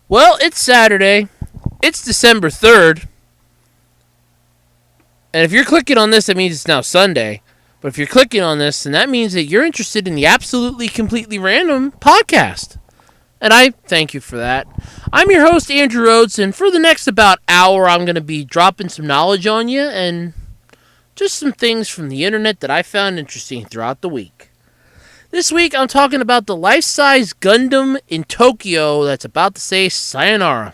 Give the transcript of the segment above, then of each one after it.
Well, it's Saturday. It's December 3rd. And if you're clicking on this, that means it's now Sunday. But if you're clicking on this, then that means that you're interested in the Absolutely Completely Random podcast. And I thank you for that. I'm your host, Andrew Rhodes, and for the next about hour, I'm going to be dropping some knowledge on you and just some things from the internet that I found interesting throughout the week. This week, I'm talking about the life-size Gundam in Tokyo that's about to say sayonara.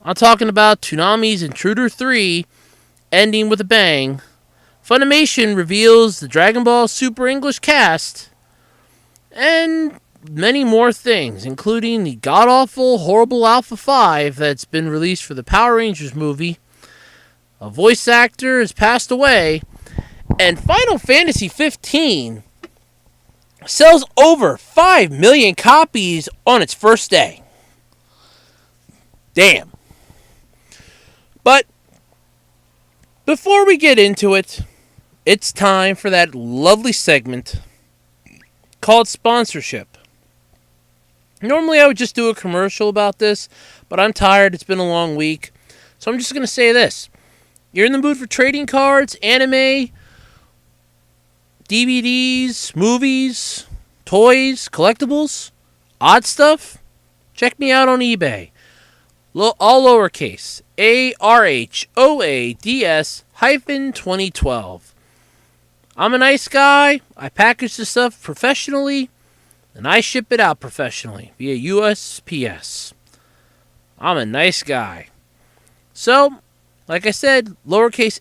I'm talking about Toonami's Intruder 3 ending with a bang. Funimation reveals the Dragon Ball Super English cast. And many more things, including the god-awful, horrible Alpha 5 that's been released for the Power Rangers movie. A voice actor has passed away. And Final Fantasy 15 sells over 5 million copies on its first day. Damn. But before we get into it, it's time for that lovely segment called sponsorship. Normally I would just do a commercial about this, but I'm tired. It's been a long week. So I'm just going to say this. You're in the mood for trading cards, anime, DVDs, movies, toys, collectibles, odd stuff? Check me out on eBay. All lowercase. ARHOADS-2012. I'm a nice guy. I package the stuff professionally, and I ship it out professionally via USPS. I'm a nice guy. So, like I said, lowercase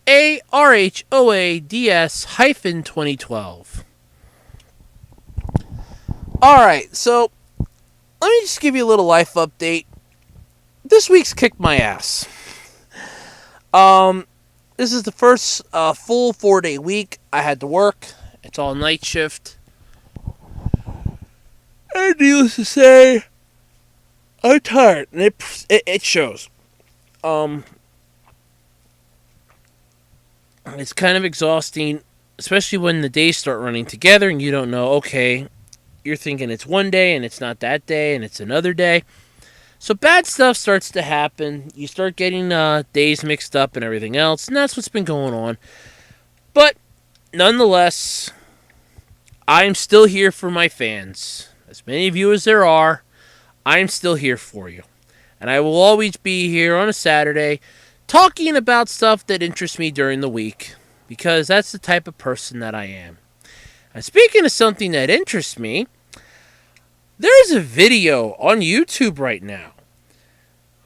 ARHOADS-2012. Alright, so let me just give you a little life update. This week's kicked my ass. This is the first full 4-day week I had to work. It's all night shift. And needless to say, I'm tired, and it shows. It's kind of exhausting, especially when the days start running together and you don't know, okay, you're thinking it's one day and it's not that day and it's another day. So bad stuff starts to happen. You start getting days mixed up and everything else, and that's what's been going on. But nonetheless, I'm still here for my fans. As many of you as there are, I'm still here for you. And I will always be here on a Saturday talking about stuff that interests me during the week, because that's the type of person that I am. And speaking of something that interests me, there's a video on YouTube right now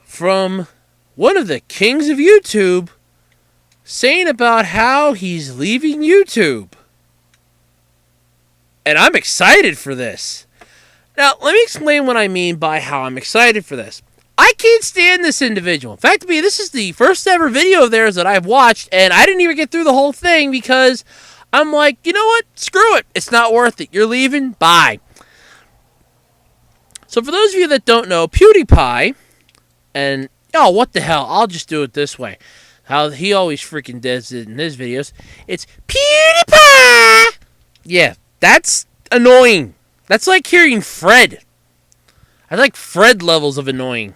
from one of the kings of YouTube saying about how he's leaving YouTube. And I'm excited for this. Now, let me explain what I mean by how I'm excited for this. I can't stand this individual. In fact, this is the first ever video of theirs that I've watched, and I didn't even get through the whole thing because I'm like, you know what? Screw it. It's not worth it. You're leaving? Bye. So for those of you that don't know, PewDiePie, and, oh, what the hell, I'll just do it this way. How he always freaking does it in his videos. It's PewDiePie! Yeah, that's annoying. That's like hearing Fred. I like Fred levels of annoying.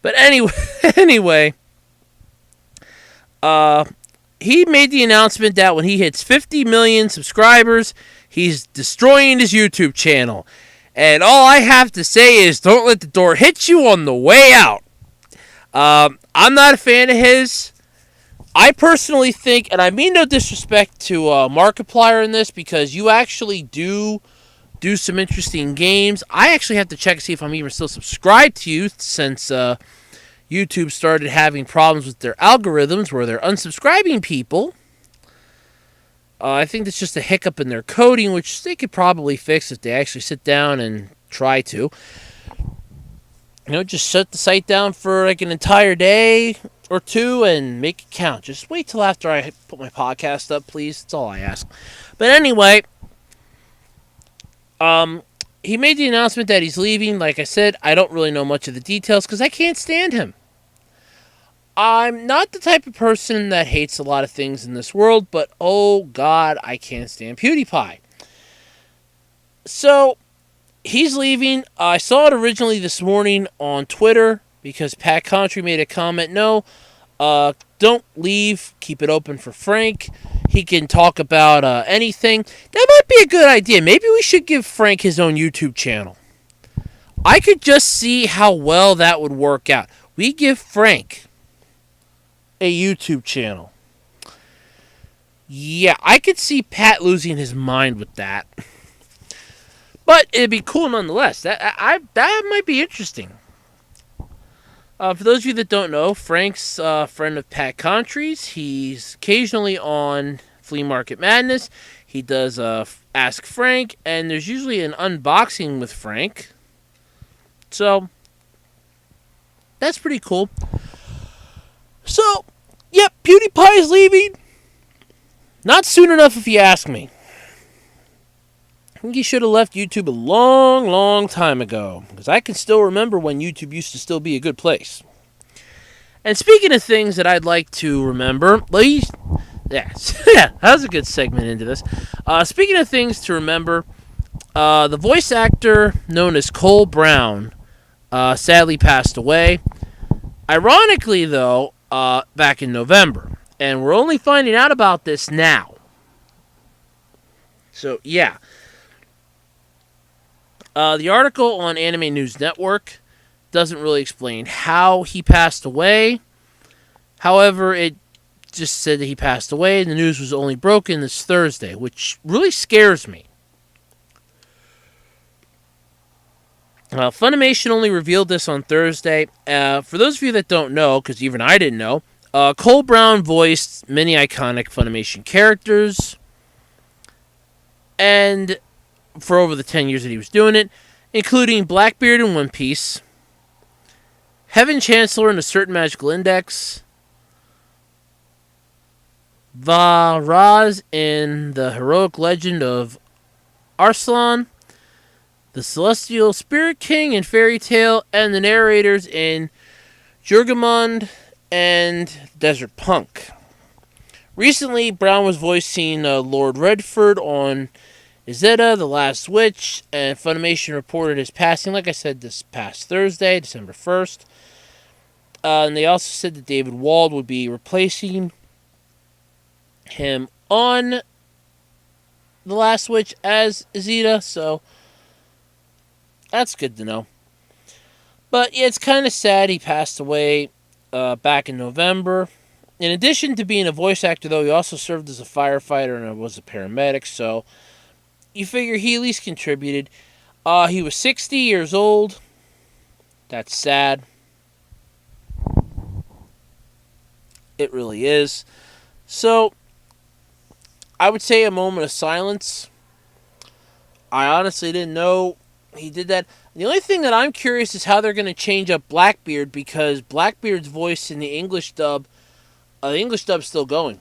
But anyway, he made the announcement that when he hits 50 million subscribers, he's destroying his YouTube channel. And all I have to say is, don't let the door hit you on the way out. I'm not a fan of his. I personally think, and I mean no disrespect to Markiplier in this, because you actually do some interesting games. I actually have to check to see if I'm even still subscribed to you, since YouTube started having problems with their algorithms where they're unsubscribing people. I think that's just a hiccup in their coding, which they could probably fix if they actually sit down and try to. Just shut the site down for like an entire day or two and make it count. Just wait till after I put my podcast up, please. That's all I ask. But anyway, he made the announcement that he's leaving. Like I said, I don't really know much of the details because I can't stand him. I'm not the type of person that hates a lot of things in this world, but oh god, I can't stand PewDiePie. So, he's leaving. I saw it originally this morning on Twitter because Pat Contry made a comment. No, don't leave. Keep it open for Frank. He can talk about anything. That might be a good idea. Maybe we should give Frank his own YouTube channel. I could just see how well that would work out. We give Frank a YouTube channel. Yeah, I could see Pat losing his mind with that. But it'd be cool nonetheless. That might be interesting. For those of you that don't know, Frank's a friend of Pat Contry's. He's occasionally on Flea Market Madness. He does Ask Frank, and there's usually an unboxing with Frank. So, that's pretty cool. So, yep, PewDiePie's leaving. Not soon enough if you ask me. I think he should have left YouTube a long, long time ago. Because I can still remember when YouTube used to still be a good place. And speaking of things that I'd like to remember, that was a good segment into this. Speaking of things to remember, the voice actor known as Cole Brown sadly passed away. Ironically, though, back in November. And we're only finding out about this now. So, yeah. The article on Anime News Network doesn't really explain how he passed away. However, it just said that he passed away. The news was only broken this Thursday, which really scares me. Funimation only revealed this on Thursday. For those of you that don't know, because even I didn't know, Cole Brown voiced many iconic Funimation characters. And for over the 10 years that he was doing it, including Blackbeard in One Piece, Heaven Chancellor in A Certain Magical Index, Varaz in The Heroic Legend of Arslan, the Celestial Spirit King in Fairy Tail, and the narrators in Jurgamond and Desert Punk. Recently, Brown was voicing Lord Redford on Izetta, The Last Witch, and Funimation reported his passing, like I said, this past Thursday, December 1st. And they also said that David Wald would be replacing him on The Last Witch as Izetta, so that's good to know. But yeah, it's kind of sad he passed away back in November. In addition to being a voice actor, though, he also served as a firefighter and was a paramedic, so you figure he at least contributed. He was 60 years old. That's sad. It really is. So, I would say a moment of silence. I honestly didn't know he did that. The only thing that I'm curious is how they're going to change up Blackbeard, because Blackbeard's voice in the English dub's still going.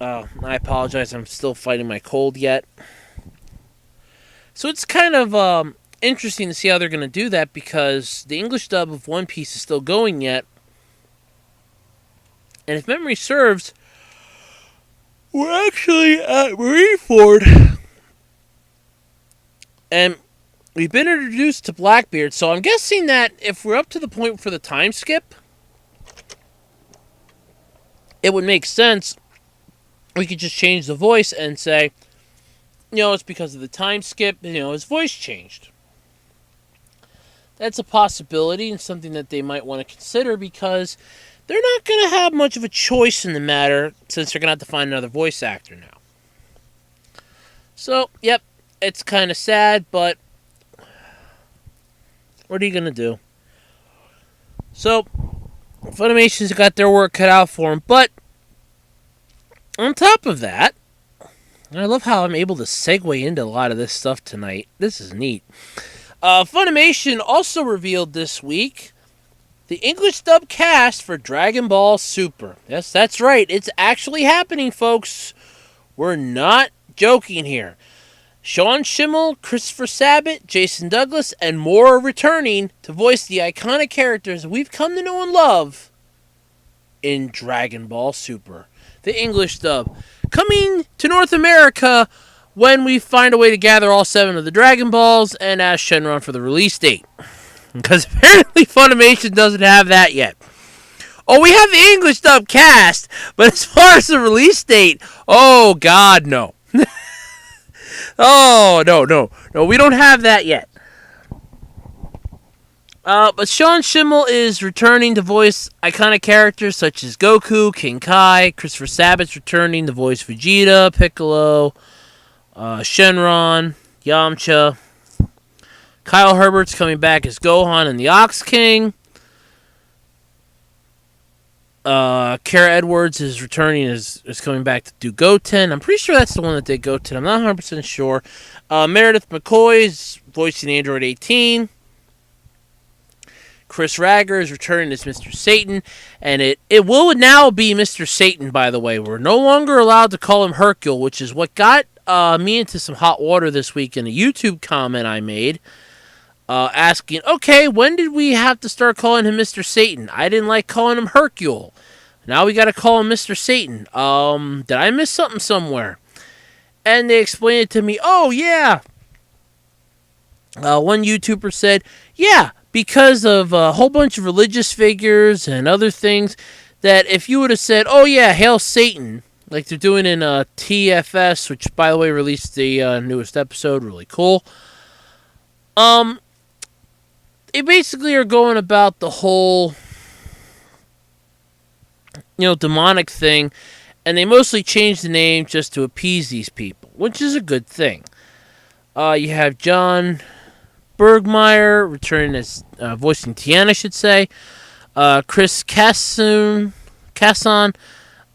I apologize, I'm still fighting my cold yet. So it's kind of interesting to see how they're going to do that, because the English dub of One Piece is still going yet. And if memory serves, we're actually at Marineford. And we've been introduced to Blackbeard, so I'm guessing that if we're up to the point for the time skip, it would make sense. We could just change the voice and say, it's because of the time skip, his voice changed. That's a possibility and something that they might want to consider, because they're not going to have much of a choice in the matter, since they're going to have to find another voice actor now. So, yep, it's kind of sad, but what are you going to do? So, Funimation's got their work cut out for them, but on top of that, I love how I'm able to segue into a lot of this stuff tonight. This is neat. Funimation also revealed this week the English dub cast for Dragon Ball Super. Yes, that's right. It's actually happening, folks. We're not joking here. Sean Schimmel, Christopher Sabat, Jason Douglas, and more are returning to voice the iconic characters we've come to know and love in Dragon Ball Super, the English dub. Coming to North America when we find a way to gather all 7 of the Dragon Balls and ask Shenron for the release date. Because apparently Funimation doesn't have that yet. Oh, we have the English dub cast, but as far as the release date, oh God, no. Oh, no, we don't have that yet. But Sean Schemmel is returning to voice iconic characters such as Goku, King Kai. Christopher Sabat's returning to voice Vegeta, Piccolo, Shenron, Yamcha. Kyle Herbert's coming back as Gohan and the Ox King. Kara Edwards is returning is coming back to do Goten. I'm pretty sure that's the one that did Goten. I'm not 100% sure. Meredith McCoy is voicing Android 18. Chris Ragger is returning as Mr. Satan, and it will now be Mr. Satan, by the way. We're no longer allowed to call him Hercule, which is what got me into some hot water this week in a YouTube comment I made, asking, okay, when did we have to start calling him Mr. Satan? I didn't like calling him Hercule. Now we got to call him Mr. Satan. Did I miss something somewhere? And they explained it to me, oh, yeah. One YouTuber said, yeah, because of a whole bunch of religious figures and other things, that if you would have said, oh yeah, hail Satan, like they're doing in TFS, which by the way released the newest episode, really cool. They basically are going about the whole, demonic thing, and they mostly changed the name just to appease these people, which is a good thing. You have John Bergmeyer returning as voicing Tien, I should say. Chris Casson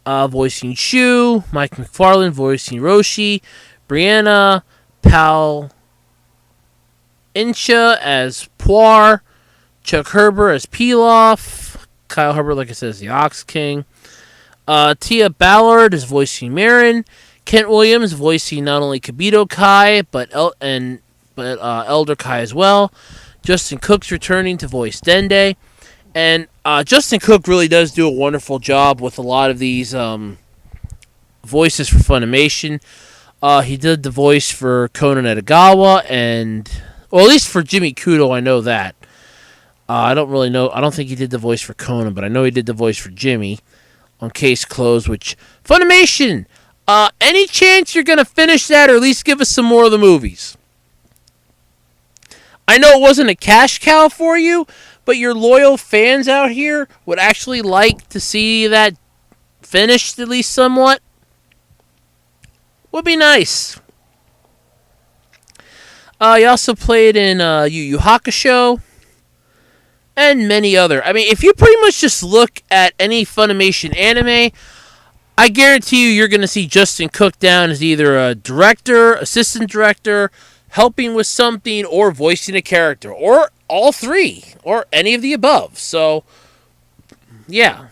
voicing Shu. Mike McFarlane voicing Roshi. Brianna Pal Incha as Poir. Chuck Herbert as Pilaf. Kyle Herbert, like I said, is the Ox King. Tia Ballard is voicing Marin. Kent Williams voicing not only Kibito Kai, but Elder Kai as well. Justin Cook's returning to voice Dende. And Justin Cook really does do a wonderful job with a lot of these voices for Funimation. He did the voice for Conan Edogawa, at least for Jimmy Kudo, I know that. I don't really know. I don't think he did the voice for Conan, but I know he did the voice for Jimmy on Case Closed, which, Funimation, any chance you're going to finish that or at least give us some more of the movies? I know it wasn't a cash cow for you, but your loyal fans out here would actually like to see that finished at least somewhat. Would be nice. He also played in Yu Yu Hakusho and many other. I mean, if you pretty much just look at any Funimation anime, I guarantee you're going to see Justin Cook down as either a director, assistant director, helping with something, or voicing a character, or all three, or any of the above. So, yeah.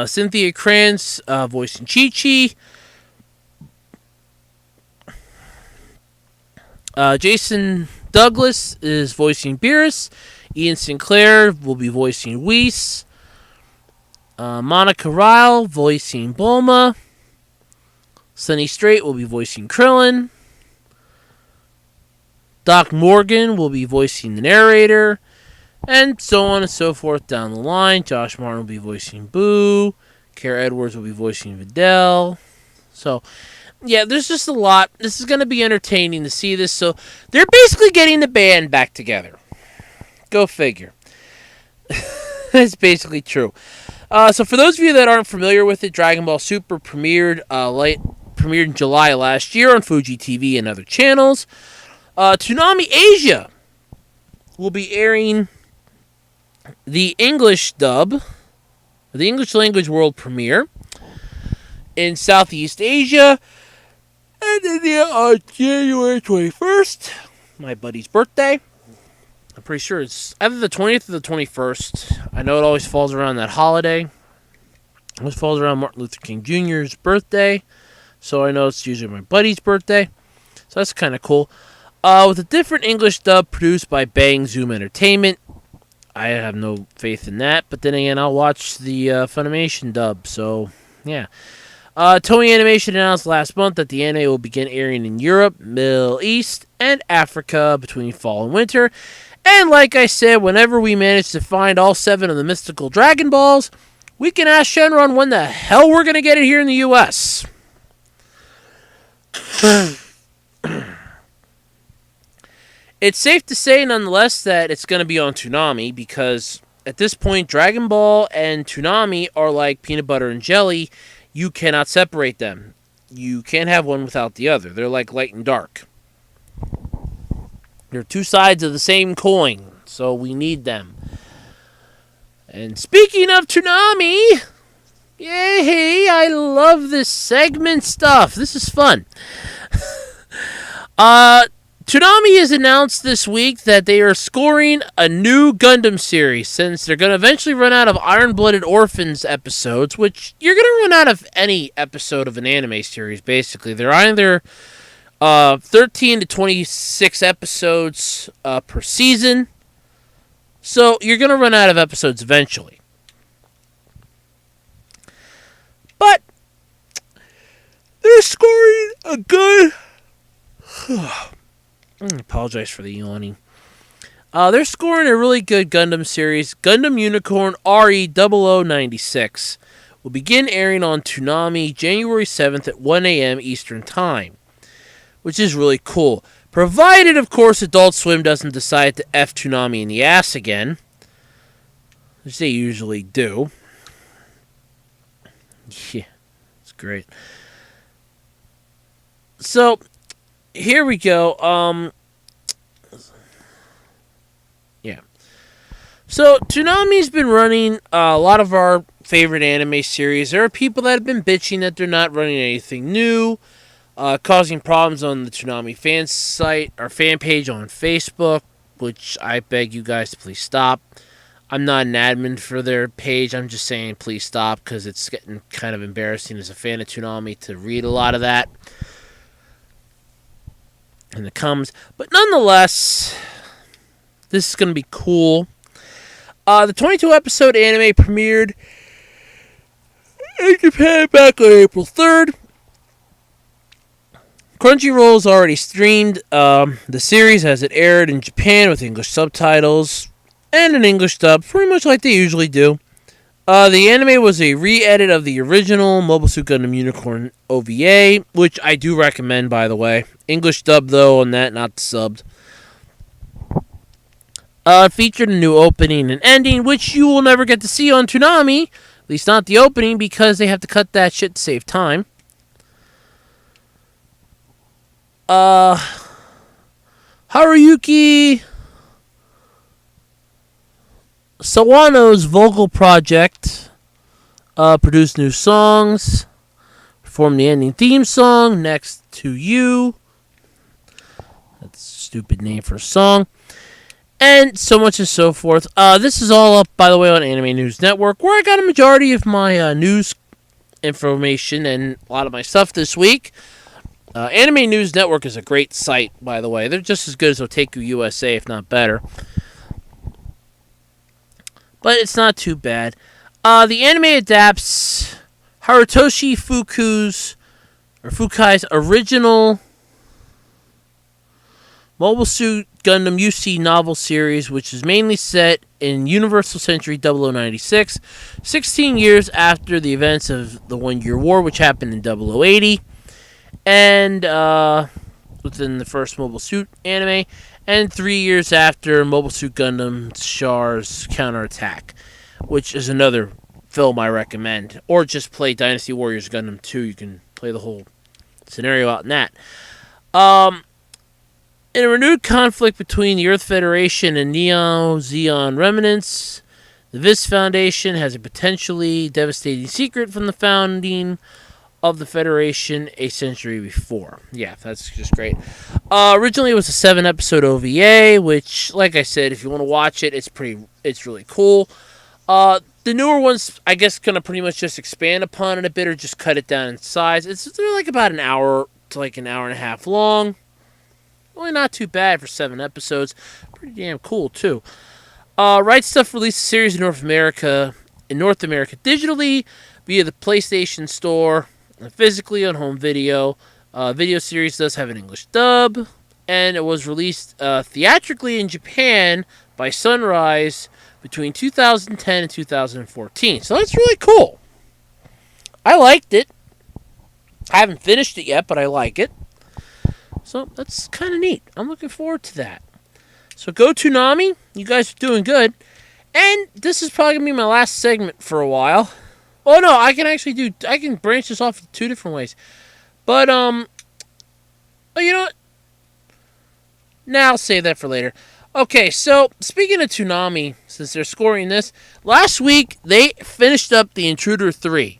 Cynthia Kranz voicing Chi-Chi. Jason Douglas is voicing Beerus. Ian Sinclair will be voicing Whis. Monica Ryle voicing Bulma. Sunny Strait will be voicing Krillin. Doc Morgan will be voicing the narrator. And so on and so forth down the line. Josh Martin will be voicing Boo. Kara Edwards will be voicing Videl. So, yeah, there's just a lot. This is going to be entertaining to see this. So, they're basically getting the band back together. Go figure. That's basically true. So, for those of you that aren't familiar with it, Dragon Ball Super premiered in July last year on Fuji TV and other channels. Toonami Asia will be airing the English dub, the English language world premiere in Southeast Asia, and then on January 21st, my buddy's birthday. I'm pretty sure it's either the 20th or the 21st. I know it always falls around that holiday. It always falls around Martin Luther King Jr.'s birthday, so I know it's usually my buddy's birthday. So that's kind of cool. With a different English dub produced by Bang Zoom Entertainment. I have no faith in that, but then again, I'll watch the Funimation dub, so, yeah. Toei Animation announced last month that the anime will begin airing in Europe, Middle East, and Africa between fall and winter. And like I said, whenever we manage to find all 7 of the mystical Dragon Balls, we can ask Shenron when the hell we're going to get it here in the U.S. It's safe to say, nonetheless, that it's going to be on Toonami, because at this point, Dragon Ball and Toonami are like peanut butter and jelly. You cannot separate them. You can't have one without the other. They're like light and dark. They're 2 sides of the same coin, so we need them. And speaking of Toonami, yay, I love this segment stuff. This is fun. Toonami has announced this week that they are scoring a new Gundam series, since they're going to eventually run out of Iron-Blooded Orphans episodes, which you're going to run out of any episode of an anime series, basically. They're either 13 to 26 episodes per season, so you're going to run out of episodes eventually. But they're scoring a good... I apologize for the yawning. They're scoring a really good Gundam series. Gundam Unicorn RE0096 will begin airing on Toonami January 7th at 1 a.m. Eastern Time, which is really cool. Provided, of course, Adult Swim doesn't decide to F Toonami in the ass again, which they usually do. Yeah, it's great. So, here we go. Yeah. So, Toonami's been running a lot of our favorite anime series. There are people that have been bitching that they're not running anything new, causing problems on the Toonami fan site, or fan page on Facebook, which I beg you guys to please stop. I'm not an admin for their page. I'm just saying please stop, because it's getting kind of embarrassing as a fan of Toonami to read a lot of that in the comments. But nonetheless, this is going to be cool. The 22-episode anime premiered in Japan back on April 3rd. Crunchyroll's already streamed the series as it aired in Japan with English subtitles and an English dub, pretty much like they usually do. The anime was a re-edit of the original Mobile Suit Gundam Unicorn OVA, which I do recommend, by the way. English dub, though, on that, not subbed. Featured a new opening and ending, which you will never get to see on Toonami. At least not the opening, because they have to cut that shit to save time. Haruyuki Sawano's vocal project produced new songs, performed the ending theme song, Next to You. That's a stupid name for a song. And so much and so forth. This is all up, by the way, on Anime News Network, where I got a majority of my news information and a lot of my stuff this week. Anime News Network is a great site, by the way. They're just as good as Otaku USA, if not better. But it's not too bad. The anime adapts Harutoshi Fukai's original Mobile Suit Gundam UC novel series, which is mainly set in Universal Century 0096, 16 years after the events of the One-Year War, which happened in 0080, and within the first Mobile Suit anime, and 3 years after Mobile Suit Gundam Char's Counterattack, which is another film I recommend. Or just play Dynasty Warriors Gundam 2. You can play the whole scenario out in that. In a renewed conflict between the Earth Federation and Neo-Zeon remnants, the Viz Foundation has a potentially devastating secret from the founding of the Federation a century before. Yeah, that's just great. Originally, it was a 7-episode OVA, which, like I said, if you want to watch it, it's really cool. The newer ones, I guess, gonna pretty much just expand upon it a bit or just cut it down in size. They're like about an hour to like an hour and a half long. Really not too bad for 7 episodes. Pretty damn cool, too. Right Stuff released the series in North America digitally via the PlayStation Store physically on home video. Video series does have an English dub, and it was released theatrically in Japan by Sunrise between 2010 and 2014. So that's really cool. I liked it. I haven't finished it yet, but I like it. So that's kind of neat. I'm looking forward to that. So go Toonami. You guys are doing good. And this is probably going to be my last segment for a while. Oh no, I can branch this off in two different ways. But, oh, you know what? Nah, I'll save that for later. Okay, so speaking of Toonami, since they're scoring this, last week they finished up The Intruder 3.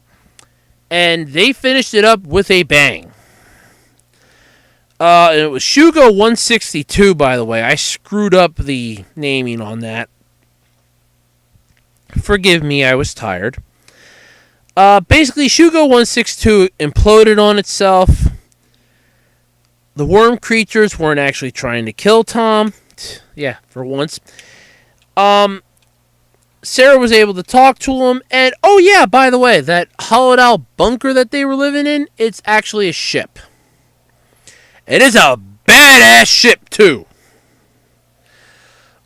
And they finished it up with a bang. And it was Shugo 162, by the way. I screwed up the naming on that. Forgive me, I was tired. Basically, Shugo 162 imploded on itself. The worm creatures weren't actually trying to kill Tom. Yeah, for once. Sarah was able to talk to him. And, oh yeah, by the way, that hollowed out bunker that they were living in, it's actually a ship. It is a badass ship, too.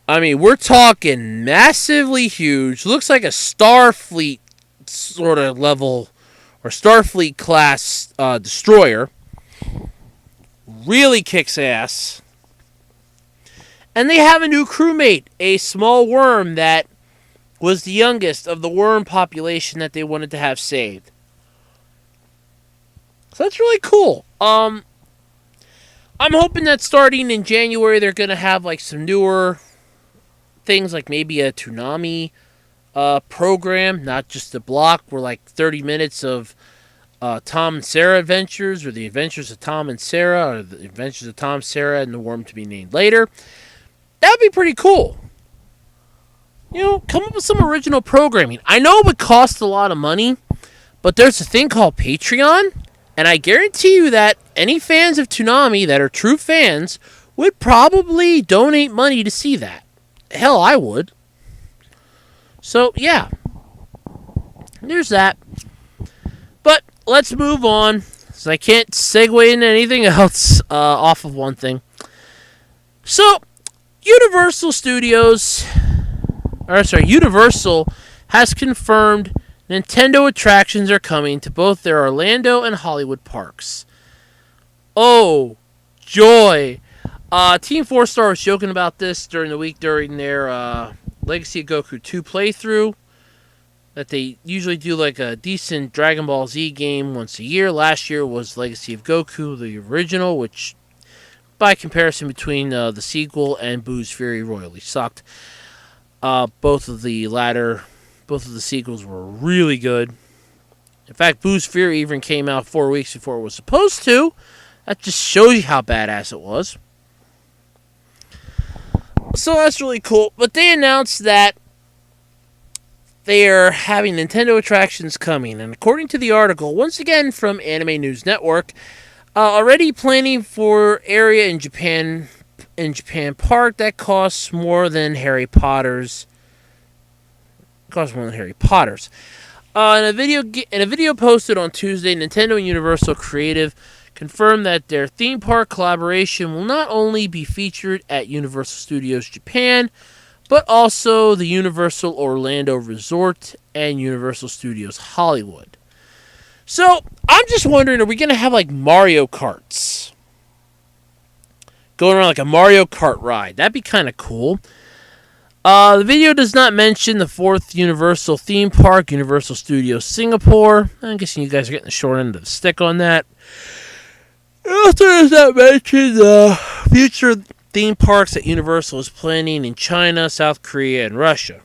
I mean, we're talking massively huge. Looks like a Starfleet sort of level, or Starfleet class destroyer. Really kicks ass. And they have a new crewmate, a small worm that was the youngest of the worm population that they wanted to have saved. So that's really cool. I'm hoping that starting in January, they're going to have like some newer things, like maybe a Toonami program, not just a block where like 30 minutes of Tom and Sarah adventures, or the adventures of Tom and Sarah, or the adventures of Tom, Sarah, and the worm to be named later. That would be pretty cool. You know, come up with some original programming. I know it would cost a lot of money, but there's a thing called Patreon. And I guarantee you that any fans of Toonami that are true fans would probably donate money to see that. Hell, I would. So, yeah. There's that. But let's move on, because I can't segue into anything else off of one thing. So, Universal has confirmed Nintendo attractions are coming to both their Orlando and Hollywood parks. Oh, joy. Team 4-Star was joking about this during the week during their Legacy of Goku 2 playthrough. That they usually do like a decent Dragon Ball Z game once a year. Last year was Legacy of Goku, the original, which by comparison between the sequel and Boo's Fury royally sucked. Both of the sequels were really good. In fact, Boo's Fury even came out 4 weeks before it was supposed to. That just shows you how badass it was. So that's really cool. But they announced that they are having Nintendo attractions coming. And according to the article, once again from Anime News Network, already planning for area in Japan Park that costs more than Harry Potter's. In a video posted on Tuesday, Nintendo and Universal Creative confirmed that their theme park collaboration will not only be featured at Universal Studios Japan, but also the Universal Orlando Resort and Universal Studios Hollywood. So, I'm just wondering, are we going to have like Mario Karts? Going around like a Mario Kart ride. That'd be kind of cool. The video does not mention the fourth Universal theme park, Universal Studios Singapore. I'm guessing you guys are getting the short end of the stick on that. It also does not mention the future theme parks that Universal is planning in China, South Korea, and Russia.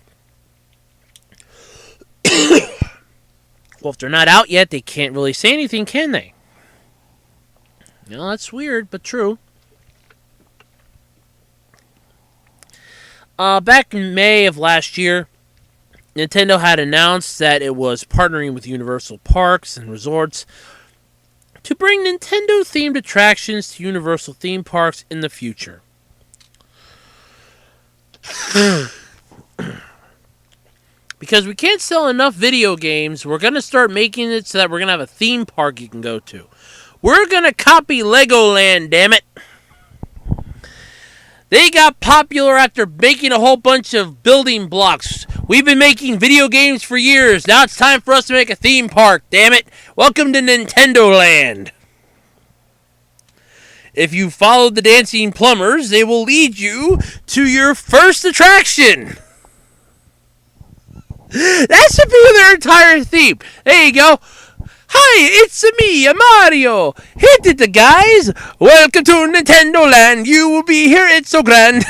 Well, if they're not out yet, they can't really say anything, can they? You know, that's weird, but true. Back in May of last year, Nintendo had announced that it was partnering with Universal Parks and Resorts to bring Nintendo-themed attractions to Universal theme parks in the future. Because we can't sell enough video games, we're going to start making it so that we're going to have a theme park you can go to. We're going to copy Legoland, damn it. They got popular after making a whole bunch of building blocks. We've been making video games for years. Now it's time for us to make a theme park, damn it. Welcome to Nintendo Land. If you follow the dancing plumbers, they will lead you to your first attraction. That should be their entire theme. There you go. Hi, it's me, Mario. Hit it, guys. Welcome to Nintendo Land. You will be here. It's so grand.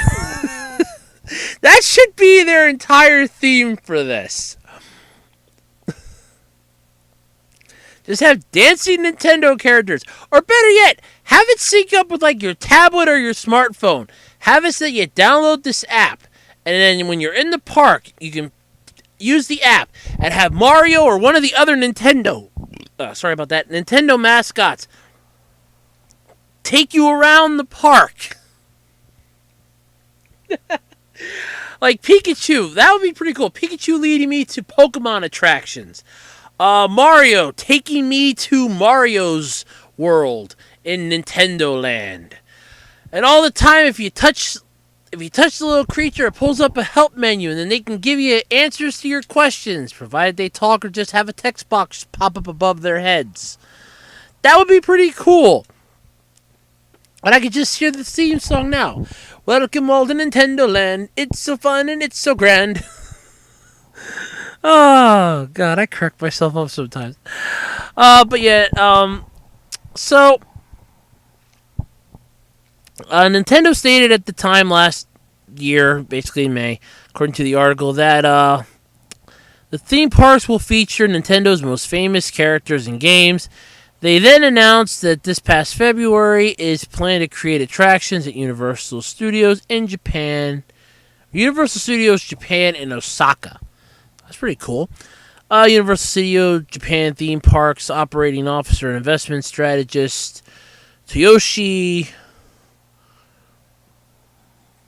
That should be their entire theme for this. Just have dancing Nintendo characters. Or better yet, have it sync up with like your tablet or your smartphone. Have it so that you download this app. And then when you're in the park, you can use the app and have Mario or one of the other Nintendo mascots take you around the park. Like Pikachu, that would be pretty cool. Pikachu leading me to Pokemon attractions. Mario taking me to Mario's world in Nintendo Land. And all the time, if you touch the little creature, it pulls up a help menu, and then they can give you answers to your questions, provided they talk or just have a text box pop up above their heads. That would be pretty cool. And I could just hear the theme song now. Welcome all to Nintendo Land. It's so fun and it's so grand. Oh, God, I crack myself up sometimes. But yeah, Nintendo stated at the time last year, basically in May, according to the article, that the theme parks will feature Nintendo's most famous characters and games. They then announced that this past February is planned to create attractions at Universal Studios Japan in Osaka. That's pretty cool. Universal Studios Japan theme parks operating officer and investment strategist Toyoshi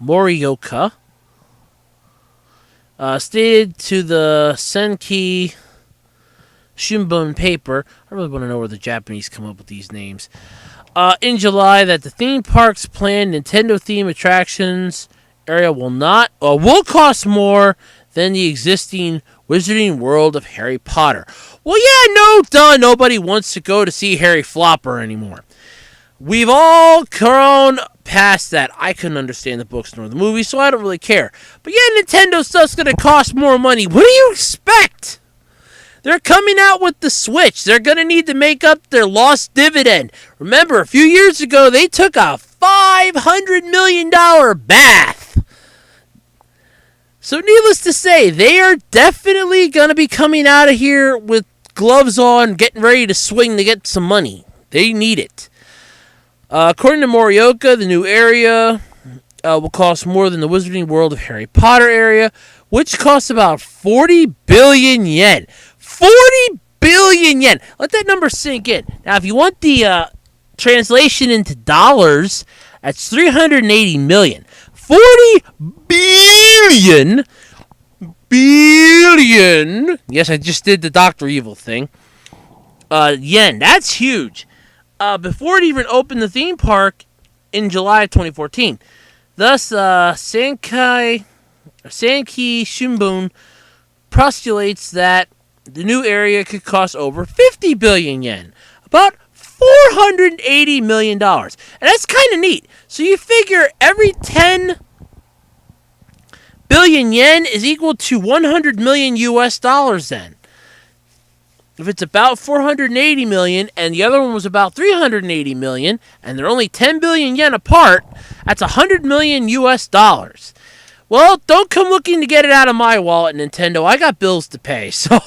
Morioka stated to the Senki Shimbun paper, I really want to know where the Japanese come up with these names, in July that the theme park's planned Nintendo theme attractions area will cost more than the existing Wizarding World of Harry Potter. Well, yeah, nobody wants to go to see Harry Flopper anymore. We've all grown past that. I couldn't understand the books nor the movies, so I don't really care. But yeah, Nintendo stuff's going to cost more money. What do you expect? They're coming out with the Switch. They're going to need to make up their lost dividend. Remember, a few years ago, they took a $500 million bath. So needless to say, they are definitely going to be coming out of here with gloves on, getting ready to swing to get some money. They need it. According to Morioka, the new area will cost more than the Wizarding World of Harry Potter area, which costs about 40 billion yen. 40 billion yen! Let that number sink in. Now, if you want the translation into dollars, that's 380 million. 40 billion. Yes, I just did the Dr. Evil thing. Yen. That's huge. Before it even opened the theme park in July of 2014. Thus, Sanki Shimbun postulates that the new area could cost over 50 billion yen, about $480 million. And that's kind of neat. So you figure every 10 billion yen is equal to 100 million US dollars then. If it's about 480 million and the other one was about 380 million and they're only 10 billion yen apart, that's 100 million US dollars. Well, don't come looking to get it out of my wallet, Nintendo. I got bills to pay. So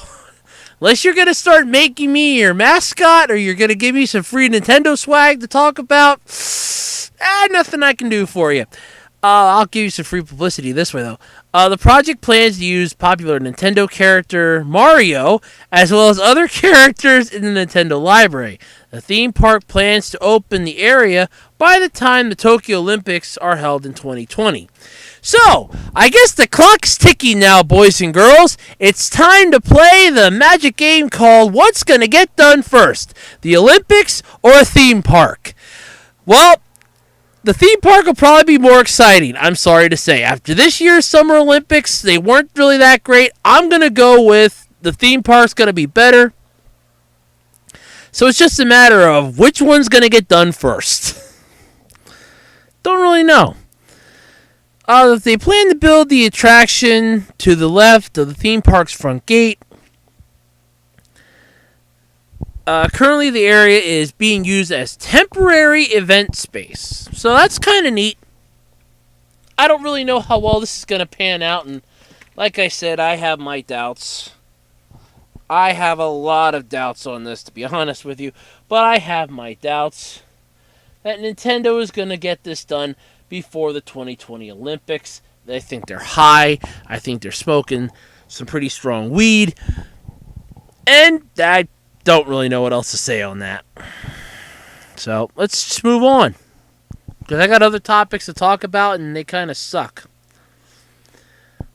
unless you're going to start making me your mascot or you're going to give me some free Nintendo swag to talk about, nothing I can do for you. I'll give you some free publicity this way, though. The project plans to use popular Nintendo character Mario, as well as other characters in the Nintendo library. The theme park plans to open the area by the time the Tokyo Olympics are held in 2020. So, I guess the clock's ticking now, boys and girls. It's time to play the magic game called What's Gonna Get Done First? The Olympics or a theme park? Well, the theme park will probably be more exciting, I'm sorry to say. After this year's Summer Olympics, they weren't really that great. I'm going to go with the theme park's going to be better. So it's just a matter of which one's going to get done first. Don't really know. They plan to build the attraction to the left of the theme park's front gate. Currently, the area is being used as temporary event space. So that's kind of neat. I don't really know how well this is going to pan out. And like I said, I have my doubts. I have a lot of doubts on this, to be honest with you. But I have my doubts that Nintendo is going to get this done before the 2020 Olympics. I think they're high. I think they're smoking some pretty strong weed. And I don't really know what else to say on that. So, let's just move on. Because I got other topics to talk about, and they kind of suck.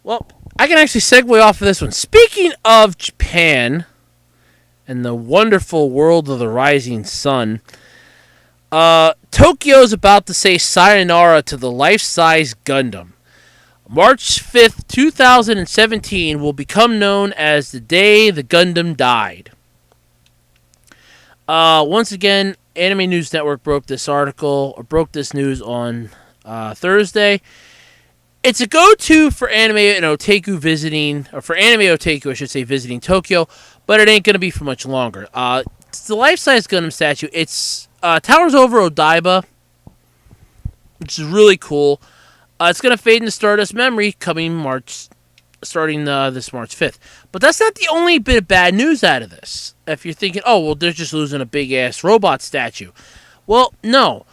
Well, I can actually segue off of this one. Speaking of Japan and the wonderful world of the rising sun, Tokyo is about to say sayonara to the life-size Gundam. March 5th, 2017 will become known as the day the Gundam died. Once again, Anime News Network broke this news on Thursday. It's a go-to for anime and otaku visiting, or for anime otaku, I should say, visiting Tokyo, but it ain't going to be for much longer. It's the life-size Gundam statue. It's towers over Odaiba, which is really cool. It's going to fade into Stardust memory starting this March 5th. But that's not the only bit of bad news out of this. If you're thinking, oh, well, they're just losing a big-ass robot statue. Well, no.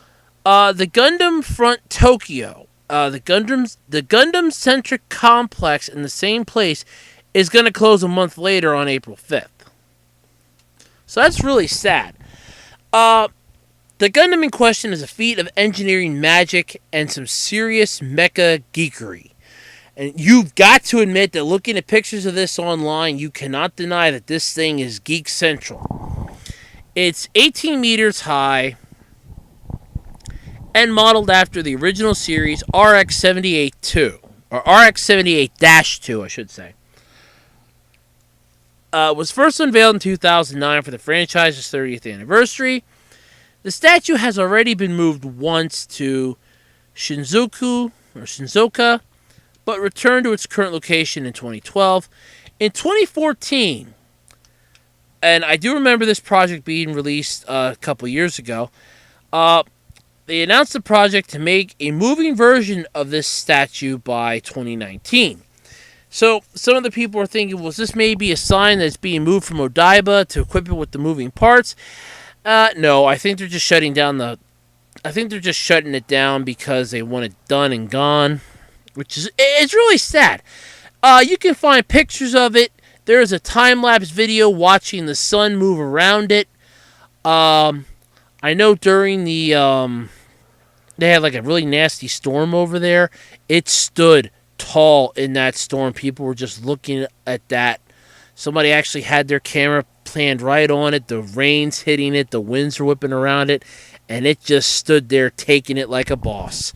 The Gundam Front Tokyo, the Gundam-centric complex in the same place, is going to close a month later on April 5th. So that's really sad. The Gundam in question is a feat of engineering magic and some serious mecha geekery. And you've got to admit that looking at pictures of this online, you cannot deny that this thing is geek central. It's 18 meters high and modeled after the original series RX-78-2, or RX-78-2, I should say. Was first unveiled in 2009 for the franchise's 30th anniversary. The statue has already been moved once to Shinzuoka, but returned to its current location in 2012. In 2014, and I do remember this project being released a couple years ago, they announced the project to make a moving version of this statue by 2019. So some of the people are thinking, was this maybe a sign that it's being moved from Odaiba to equip it with the moving parts? No, I think they're just shutting it down because they want it done and gone. It's really sad. You can find pictures of it. There is a time-lapse video watching the sun move around it. I know during the they had like a really nasty storm over there. It stood tall in that storm. People were just looking at that. Somebody actually had their camera planned right on it. The rain's hitting it. The winds are whipping around it. And it just stood there taking it like a boss.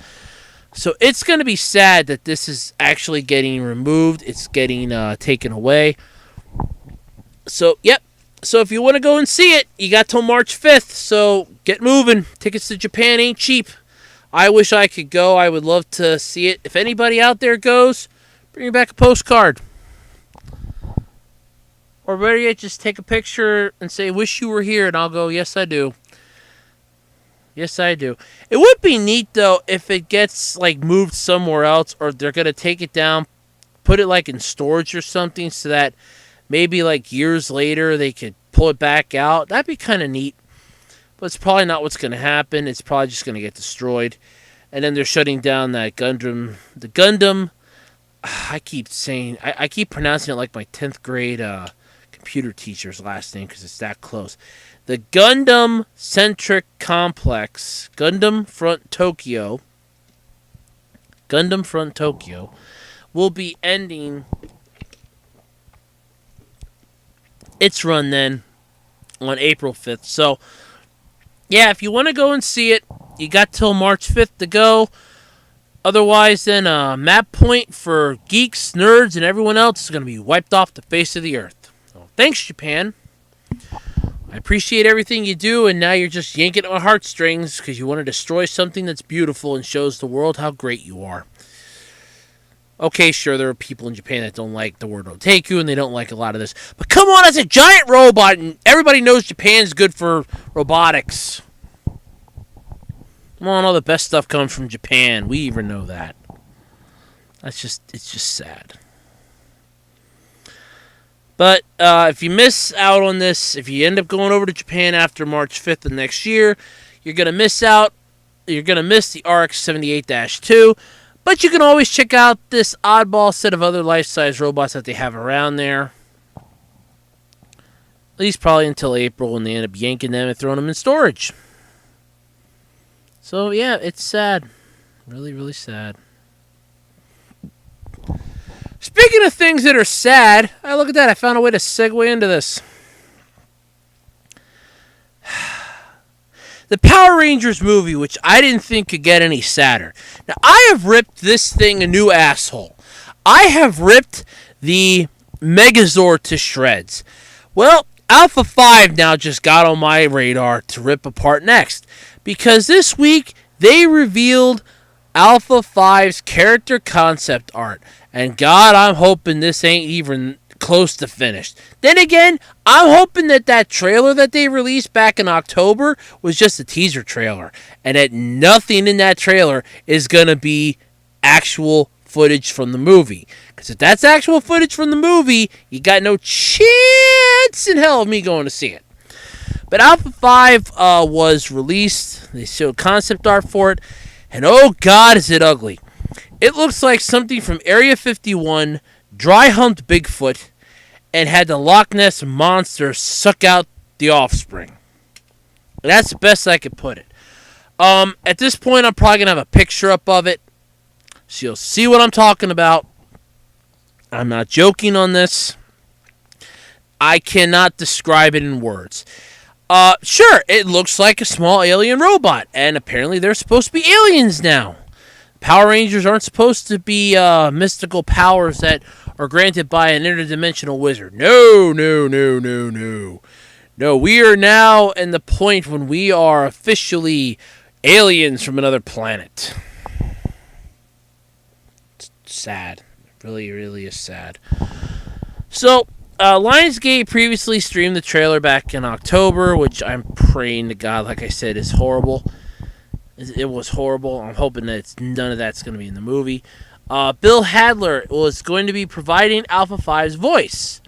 So it's going to be sad that this is actually getting removed. It's getting taken away. So, yep. So if you want to go and see it, you got till March 5th. So get moving. Tickets to Japan ain't cheap. I wish I could go. I would love to see it. If anybody out there goes, bring back a postcard. Or better yet, just take a picture and say, wish you were here. And I'll go, yes, I do. Yes, I do. It would be neat, though, if it gets, like, moved somewhere else, or they're going to take it down, put it, like, in storage or something, so that maybe, like, years later they could pull it back out. That'd be kind of neat. But it's probably not what's going to happen. It's probably just going to get destroyed. And then they're shutting down that the Gundam. I keep pronouncing it like my 10th grade computer teacher's last name because it's that close. The Gundam Centric Complex, Gundam Front Tokyo, will be ending its run then on April 5th. So, yeah, if you want to go and see it, you got till March 5th to go. Otherwise, then map point for geeks, nerds, and everyone else is going to be wiped off the face of the earth. So, thanks, Japan. I appreciate everything you do, and now you're just yanking at my heartstrings because you want to destroy something that's beautiful and shows the world how great you are. Okay, sure, there are people in Japan that don't like the word otaku, and they don't like a lot of this. But come on, it's a giant robot, and everybody knows Japan's good for robotics. Come on, all the best stuff comes from Japan. We even know that. It's just sad. But if you miss out on this, if you end up going over to Japan after March 5th of next year, you're going to miss out. You're going to miss the RX-78-2. But you can always check out this oddball set of other life-size robots that they have around there. At least probably until April when they end up yanking them and throwing them in storage. So, yeah, it's sad. Really, really sad. Speaking of things that are sad, look at that. I found a way to segue into this. The Power Rangers movie, which I didn't think could get any sadder. Now, I have ripped this thing a new asshole. I have ripped the Megazord to shreds. Well, Alpha 5 now just got on my radar to rip apart next. Because this week, they revealed Alpha 5's character concept art. And God, I'm hoping this ain't even close to finished. Then again, I'm hoping that trailer that they released back in October was just a teaser trailer. And that nothing in that trailer is going to be actual footage from the movie. Because if that's actual footage from the movie, you got no chance in hell of me going to see it. But Alpha 5 was released. They showed concept art for it. And oh God, is it ugly. It looks like something from Area 51 dry-humped Bigfoot and had the Loch Ness Monster suck out the offspring. That's the best I could put it. At this point, I'm probably going to have a picture up of it, so you'll see what I'm talking about. I'm not joking on this. I cannot describe it in words. Sure, it looks like a small alien robot, and apparently they're supposed to be aliens now. Power Rangers aren't supposed to be mystical powers that are granted by an interdimensional wizard. No. No, we are now in the point when we are officially aliens from another planet. It's sad. It really, really is sad. So, Lionsgate previously streamed the trailer back in October, which I'm praying to God, like I said, is horrible. It was horrible. I'm hoping that none of that's going to be in the movie. Bill Hadler was going to be providing Alpha 5's voice.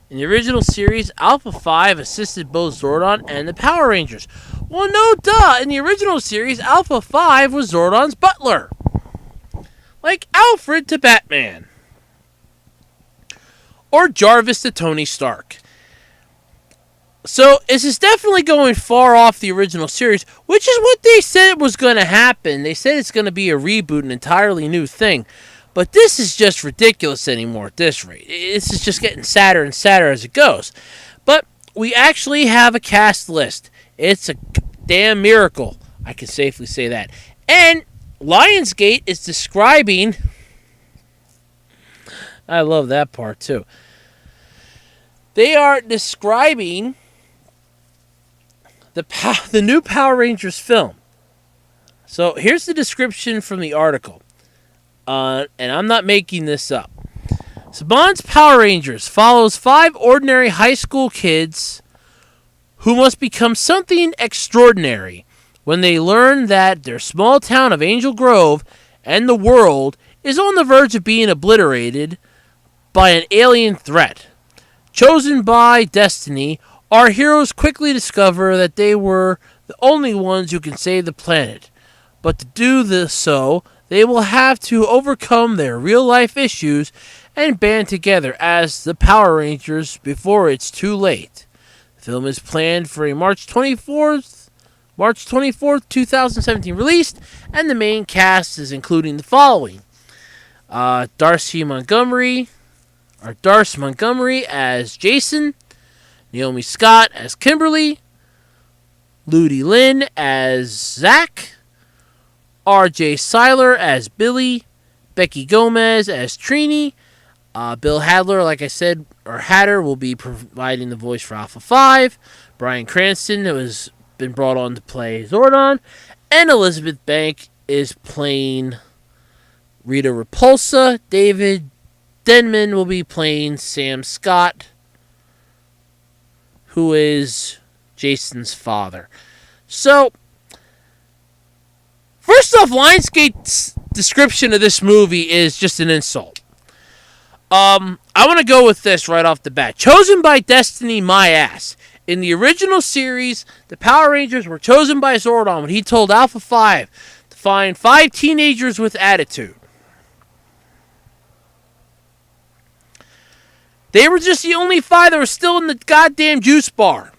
In the original series, Alpha 5 assisted both Zordon and the Power Rangers. Well, no duh. In the original series, Alpha 5 was Zordon's butler. Like Alfred to Batman. Or Jarvis to Tony Stark. So, this is definitely going far off the original series, which is what they said was going to happen. They said it's going to be a reboot, an entirely new thing. But this is just ridiculous anymore at this rate. This is just getting sadder and sadder as it goes. But we actually have a cast list. It's a damn miracle. I can safely say that. And Lionsgate is describing... I love that part, too. They are describing the new Power Rangers film. So here's the description from the article. And I'm not making this up. Saban's Power Rangers follows 5 ordinary high school kids who must become something extraordinary when they learn that their small town of Angel Grove and the world is on the verge of being obliterated by an alien threat. Chosen by destiny, our heroes quickly discover that they were the only ones who can save the planet. But to do this they will have to overcome their real-life issues and band together as the Power Rangers before it's too late. The film is planned for a March 24th, 2017 release, and the main cast is including the following. Darce Montgomery as Jason, Naomi Scott as Kimberly, Ludi Lin as Zach, R.J. Seiler as Billy, Becky Gomez as Trini, Bill Hadler, like I said, or Hatter, will be providing the voice for Alpha 5, Bryan Cranston, who has been brought on to play Zordon, and Elizabeth Bank is playing Rita Repulsa. David Denman will be playing Sam Scott, who is Jason's father. So, first off, Lionsgate's description of this movie is just an insult. I want to go with this right off the bat. Chosen by Destiny, my ass. In the original series, the Power Rangers were chosen by Zordon when he told Alpha 5 to find 5 teenagers with attitude. They were just the only 5 that were still in the goddamn juice bar.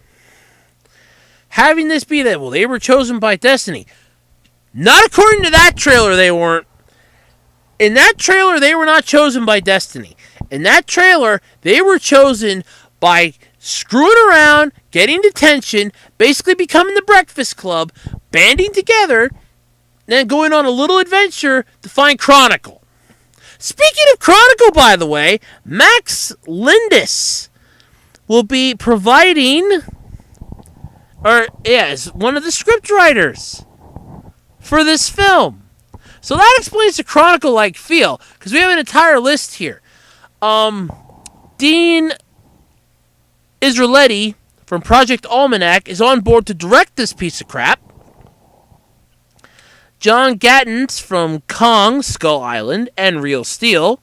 Having this be that, well, they were chosen by Destiny. Not according to that trailer, they weren't. In that trailer, they were not chosen by Destiny. In that trailer, they were chosen by screwing around, getting detention, basically becoming the Breakfast Club, banding together, then going on a little adventure to find Chronicle. Speaking of Chronicle, by the way, Max Lindis will be providing, is one of the scriptwriters for this film. So that explains the Chronicle-like feel, because we have an entire list here. Dean Israeletti from Project Almanac is on board to direct this piece of crap. John Gattens from Kong, Skull Island, and Real Steel.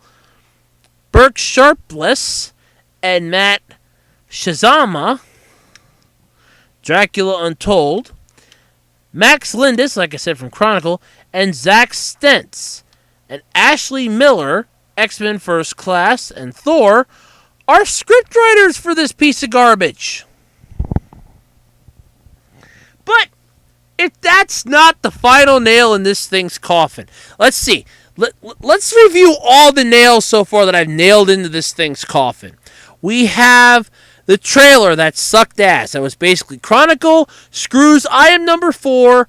Burke Sharpless and Matt Shazama, Dracula Untold. Max Lindis, like I said, from Chronicle, and Zach Stentz and Ashley Miller, X-Men First Class, and Thor, are scriptwriters for this piece of garbage. But if that's not the final nail in this thing's coffin, let's see. Let's review all the nails so far that I've nailed into this thing's coffin. We have the trailer that sucked ass. That was basically Chronicle screws I Am Number 4.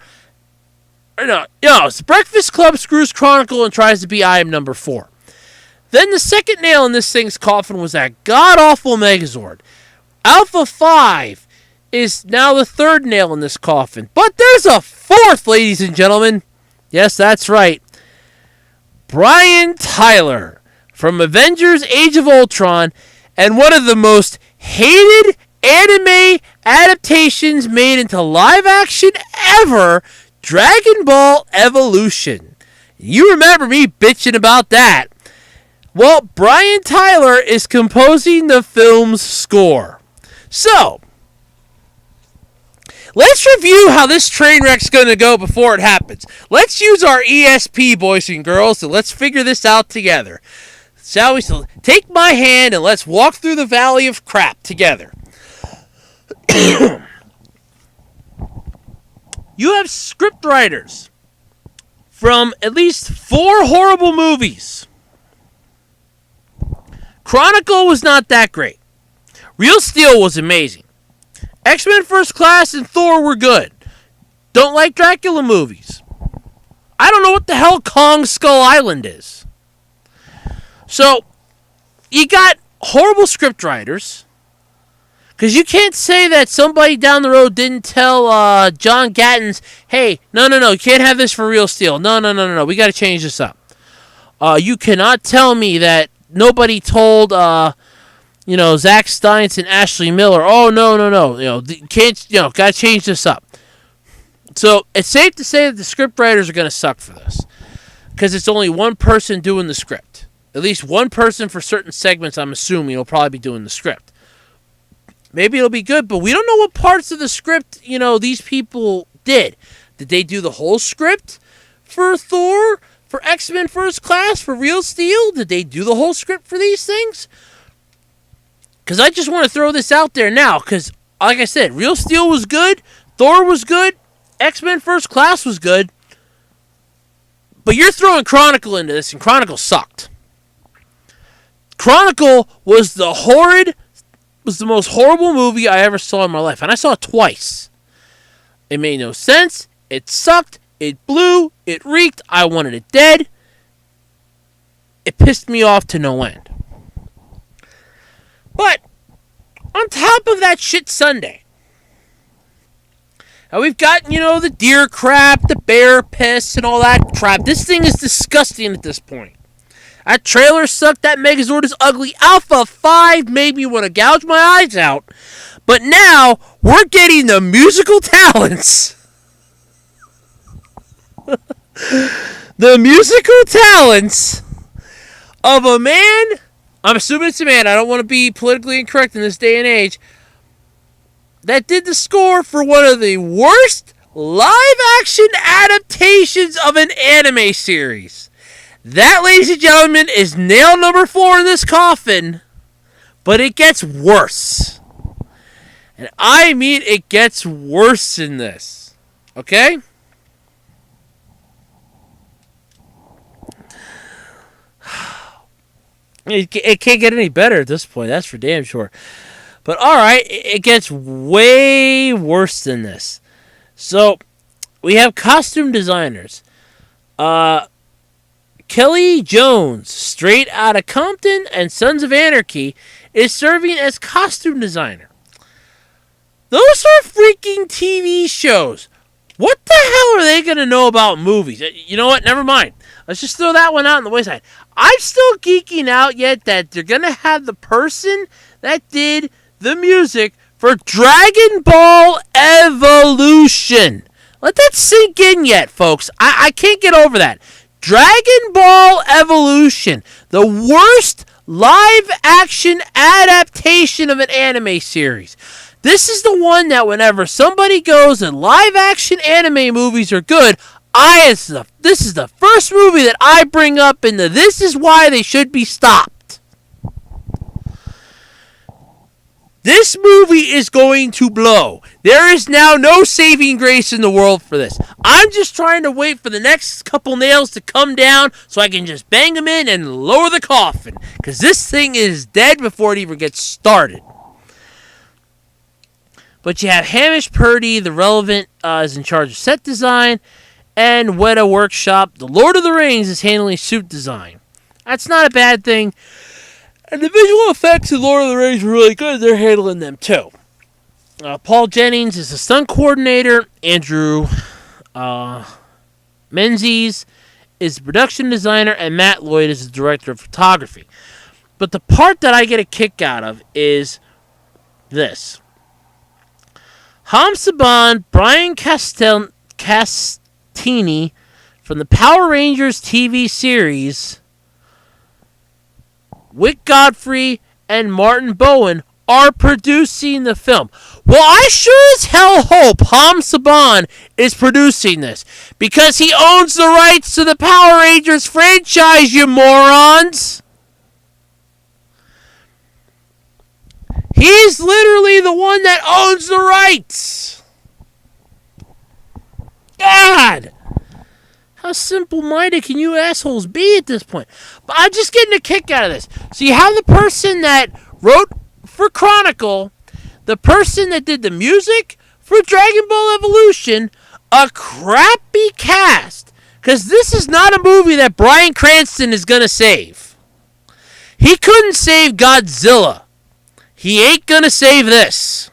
It's the Breakfast Club screws Chronicle and tries to be I Am Number 4. Then the second nail in this thing's coffin was that god-awful Megazord. Alpha 5 is now the third nail in this coffin. But there's a fourth, ladies and gentlemen. Yes, that's right. Brian Tyler from Avengers Age of Ultron and one of the most hated anime adaptations made into live action ever, Dragon Ball Evolution. You remember me bitching about that. Well, Brian Tyler is composing the film's score. So, let's review how this train wreck's going to go before it happens. Let's use our ESP, boys and girls, and let's figure this out together. Shall we? So take my hand and let's walk through the valley of crap together. You have scriptwriters from at least 4 horrible movies. Chronicle was not that great. Real Steel was amazing. X-Men First Class and Thor were good. Don't like Dracula movies. I don't know what the hell Kong Skull Island is. So, you got horrible scriptwriters. Because you can't say that somebody down the road didn't tell John Gattens, hey, no, you can't have this for Real Steel. No, we got to change this up. You cannot tell me that nobody told, Zach Stentz and Ashley Miller, oh, no, got to change this up. So, it's safe to say that the scriptwriters are going to suck for this. Because it's only one person doing the script. At least one person for certain segments, I'm assuming, will probably be doing the script. Maybe it'll be good, but we don't know what parts of the script, these people did. Did they do the whole script? for Thor, for X-Men First Class, for Real Steel? Did they do the whole script for these things? Because I just want to throw this out there now, because, like I said, Real Steel was good, Thor was good, X-Men First Class was good, but you're throwing Chronicle into this, and Chronicle sucked. Chronicle was the most horrible movie I ever saw in my life, and I saw it twice. It made no sense, it sucked, it blew, it reeked, I wanted it dead. It pissed me off to no end. But, on top of that shit Sunday, now we've got, the deer crap, the bear piss, and all that crap. This thing is disgusting at this point. That trailer sucked, that Megazord is ugly. Alpha 5 made me want to gouge my eyes out. But now, we're getting the musical talents. The musical talents of a man. I'm assuming it's a man. I don't want to be politically incorrect in this day and age. That did the score for one of the worst live-action adaptations of an anime series. That, ladies and gentlemen, is nail number 4 in this coffin. But it gets worse. And I mean it gets worse than this. Okay? It can't get any better at this point. That's for damn sure. But alright, it gets way worse than this. So, we have costume designers. Kelly Jones, straight out of Compton and Sons of Anarchy, is serving as costume designer. Those are freaking TV shows. What the hell are they going to know about movies? You know what? Never mind. Let's just throw that one out on the wayside. I'm still geeking out yet that they're going to have the person that did the music for Dragon Ball Evolution. Let that sink in yet, folks. I can't get over that. Dragon Ball Evolution. The worst live-action adaptation of an anime series. This is the one that whenever somebody goes and live-action anime movies are good, this is the first movie that I bring up in this is why they should be stopped. This movie is going to blow. There is now no saving grace in the world for this. I'm just trying to wait for the next couple nails to come down so I can just bang them in and lower the coffin. Because this thing is dead before it even gets started. But you have Hamish Purdy, the relevant, is in charge of set design. And Weta Workshop, the Lord of the Rings, is handling suit design. That's not a bad thing. And the visual effects in Lord of the Rings are really good. They're handling them too. Paul Jennings is the stunt coordinator. Andrew Menzies is the production designer. And Matt Lloyd is the director of photography. But the part that I get a kick out of is this. Ham Saban, Brian Castini from the Power Rangers TV series, Wick Godfrey and Martin Bowen are producing the film. Well, I sure as hell hope Ham Saban is producing this, because he owns the rights to the Power Rangers franchise, you morons! He's literally the one that owns the rights! God! How simple-minded can you assholes be at this point? But I'm just getting a kick out of this. So you have the person that wrote for Chronicle, the person that did the music for Dragon Ball Evolution, a crappy cast. Because this is not a movie that Bryan Cranston is going to save. He couldn't save Godzilla. He ain't going to save this.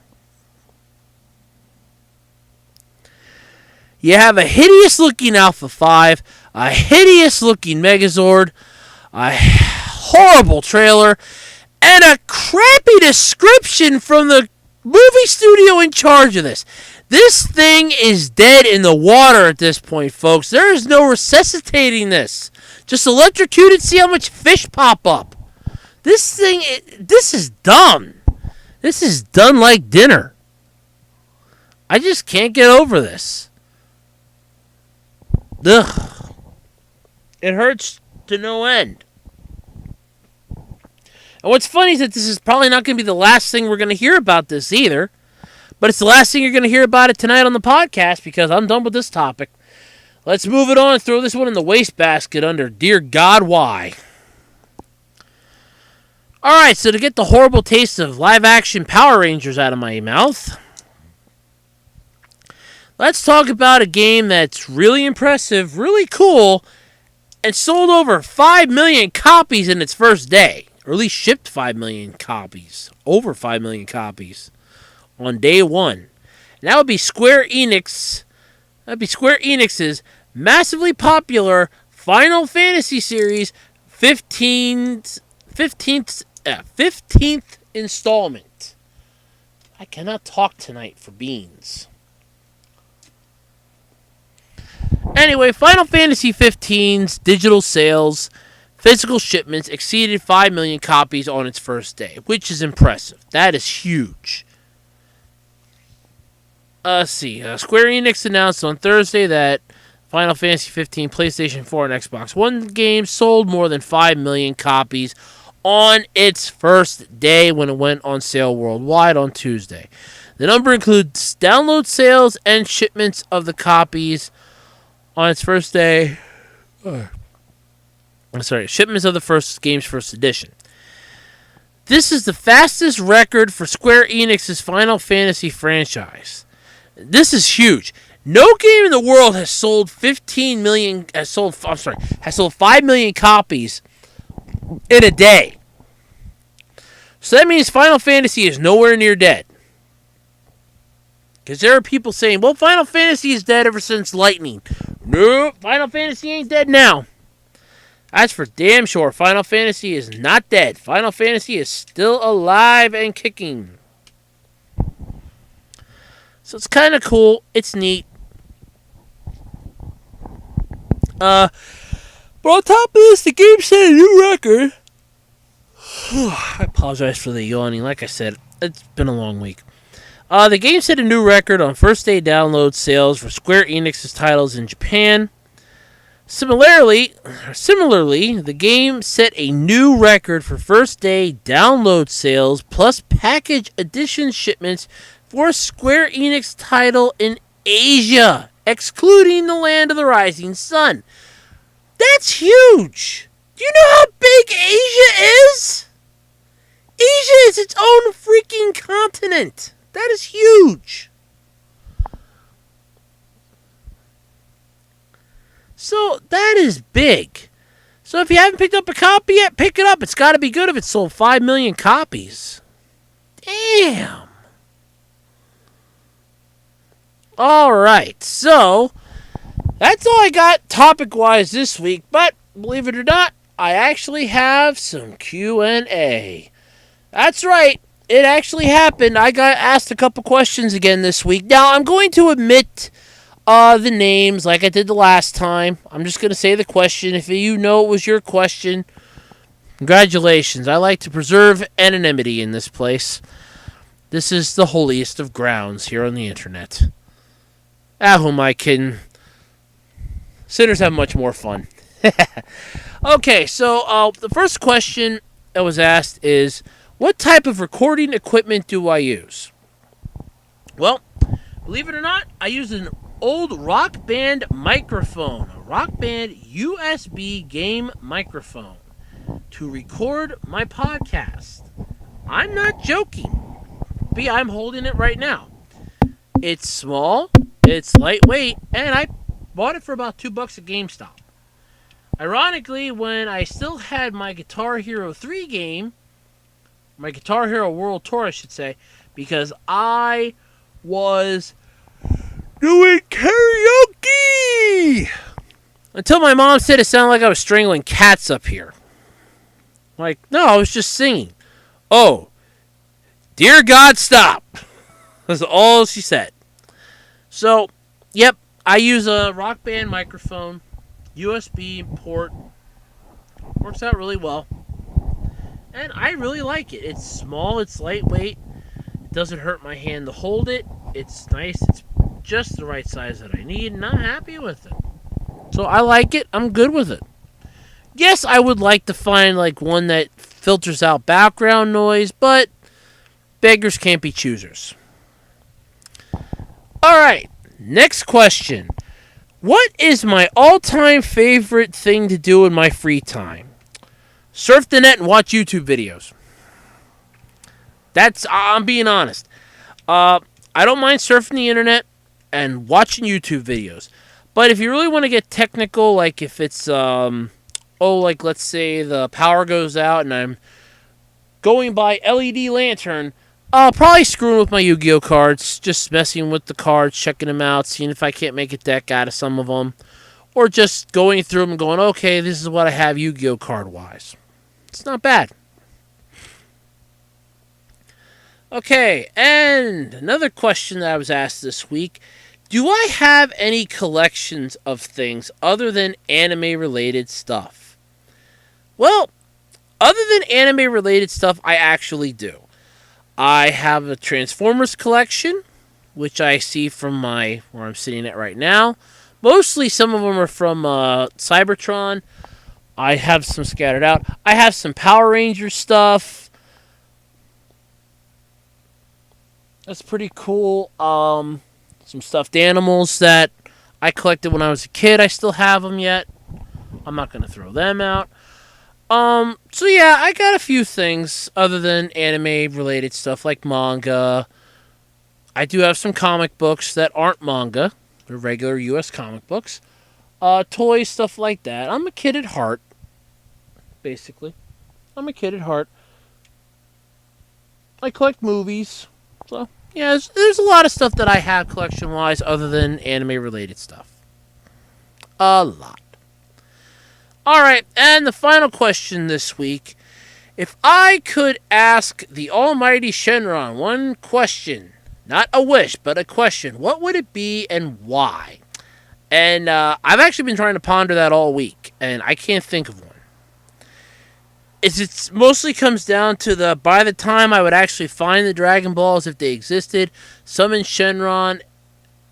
You have a hideous-looking Alpha 5, a hideous-looking Megazord, a horrible trailer, and a crappy description from the movie studio in charge of this. This thing is dead in the water at this point, folks. There is no resuscitating this. Just electrocute it, see how much fish pop up. This is dumb. This is done like dinner. I just can't get over this. Ugh. It hurts to no end. And what's funny is that this is probably not going to be the last thing we're going to hear about this either. But it's the last thing you're going to hear about it tonight on the podcast because I'm done with this topic. Let's move it on and throw this one in the wastebasket under Dear God, Why? Alright, so to get the horrible taste of live-action Power Rangers out of my mouth, let's talk about a game that's really impressive, really cool, and sold over 5 million copies in its first day. Or at least shipped 5 million copies. Over 5 million copies on day one. And that would be Square Enix. That'd be Square Enix's massively popular Final Fantasy series 15th installment. I cannot talk tonight for beans. Anyway, Final Fantasy 15's digital sales, physical shipments exceeded 5 million copies on its first day, which is impressive. That is huge. Square Enix announced on Thursday that Final Fantasy 15 PlayStation 4 and Xbox One games sold more than 5 million copies on its first day when it went on sale worldwide on Tuesday. The number includes download sales and shipments of the copies on its first day. Shipments of the first game's first edition. This is the fastest record for Square Enix's Final Fantasy franchise. This is huge. No game in the world has sold 5 million copies in a day. So that means Final Fantasy is nowhere near dead. Because there are people saying, well, Final Fantasy is dead ever since Lightning. Nope, Final Fantasy ain't dead now. That's for damn sure. Final Fantasy is not dead. Final Fantasy is still alive and kicking. So it's kind of cool. It's neat. But on top of this, the game set a new record. I apologize for the yawning. Like I said, it's been a long week. The game set a new record on first day download sales for Square Enix's titles in Japan. Similarly, the game set a new record for first day download sales plus package edition shipments for a Square Enix title in Asia, excluding the Land of the Rising Sun. That's huge! Do you know how big Asia is? Asia is its own freaking continent. That is huge. So that is big. So if you haven't picked up a copy yet, pick it up. It's got to be good if it's sold 5 million copies. Damn. Alright, so that's all I got topic-wise this week, but believe it or not, I actually have some Q&A. That's right, it actually happened. I got asked a couple questions again this week. Now, I'm going to omit the names like I did the last time. I'm just going to say the question. If you know it was your question, congratulations. I like to preserve anonymity in this place. This is the holiest of grounds here on the internet. Who am I kidding? Sinners have much more fun. Okay, so the first question that was asked is, what type of recording equipment do I use? Well, believe it or not, I use an old Rock Band microphone, a Rock Band USB game microphone to record my podcast. I'm not joking. I'm holding it right now. It's small, it's lightweight, and I bought it for about $2 at GameStop. Ironically, when I still had my Guitar Hero 3 game, my Guitar Hero World Tour, I should say, because I was doing karaoke! Until my mom said it sounded like I was strangling cats up here. Like, no, I was just singing. Oh, dear God, stop! That's all she said. So, yep, I use a Rock Band microphone, USB port. Works out really well. And I really like it. It's small, it's lightweight. It doesn't hurt my hand to hold it. It's nice, it's just the right size that I need, and I'm happy with it. So I like it, I'm good with it. Yes, I would like to find like one that filters out background noise, but beggars can't be choosers. Alright, next question. What is my all-time favorite thing to do in my free time? Surf the net and watch YouTube videos. I'm being honest. I don't mind surfing the internet and watching YouTube videos. But if you really want to get technical, like if it's, like let's say the power goes out and I'm going by LED lantern, probably screwing with my Yu-Gi-Oh cards, just messing with the cards, checking them out, seeing if I can't make a deck out of some of them, or just going through them and going, okay, this is what I have Yu-Gi-Oh card-wise. It's not bad. Okay, and another question that I was asked this week, do I have any collections of things other than anime-related stuff? Well, other than anime-related stuff, I actually do. I have a Transformers collection, which I see from where I'm sitting at right now. Mostly some of them are from Cybertron. I have some scattered out. I have some Power Rangers stuff. That's pretty cool. Some stuffed animals that I collected when I was a kid. I still have them yet. I'm not going to throw them out. So yeah, I got a few things other than anime-related stuff like manga. I do have some comic books that aren't manga. They're regular U.S. comic books. Toys, stuff like that. I'm a kid at heart, basically. I'm a kid at heart. I collect movies. So, yeah, there's a lot of stuff that I have collection-wise other than anime-related stuff. A lot. Alright, and the final question this week. If I could ask the almighty Shenron one question, not a wish, but a question, what would it be and why? And I've actually been trying to ponder that all week, and I can't think of one. It mostly comes down to by the time I would actually find the Dragon Balls, if they existed, summon Shenron,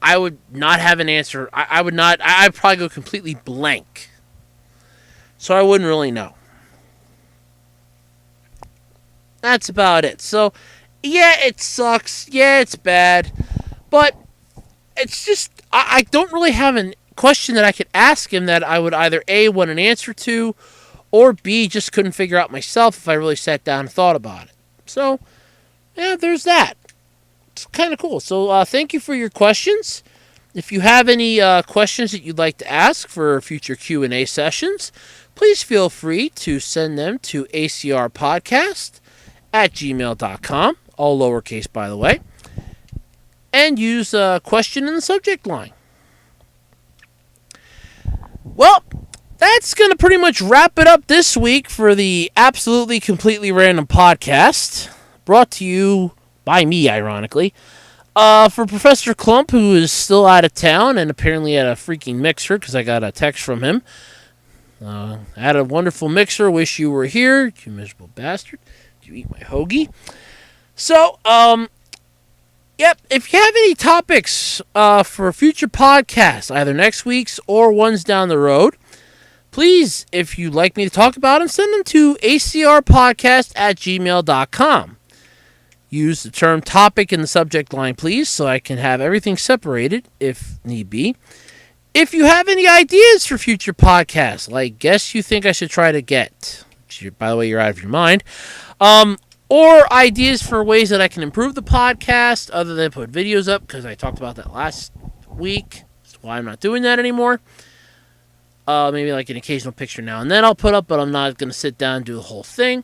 I would not have an answer. I'd probably go completely blank. So I wouldn't really know. That's about it. So, yeah, it sucks. Yeah, it's bad. But it's just, I don't really have a question that I could ask him that I would either A, want an answer to, or B, just couldn't figure out myself if I really sat down and thought about it. So, yeah, there's that. It's kind of cool. So, thank you for your questions. If you have any questions that you'd like to ask for future Q&A sessions, please feel free to send them to acrpodcast@gmail.com, all lowercase, by the way, and use a question in the subject line. Well, that's going to pretty much wrap it up this week for the Absolutely Completely Random podcast, brought to you by me, ironically. For Professor Clump, who is still out of town and apparently at a freaking mixer, because I got a text from him. I had a wonderful mixer. Wish you were here, you miserable bastard. You eat my hoagie. So, yep, if you have any topics for future podcasts, either next week's or ones down the road, please, if you'd like me to talk about them, send them to acrpodcast@gmail.com. Use the term topic in the subject line, please, so I can have everything separated if need be. If you have any ideas for future podcasts, like guests you think I should try to get, which, by the way, you're out of your mind, or ideas for ways that I can improve the podcast other than put videos up, because I talked about that last week. That's why I'm not doing that anymore. Maybe like an occasional picture now and then I'll put up, but I'm not going to sit down and do the whole thing.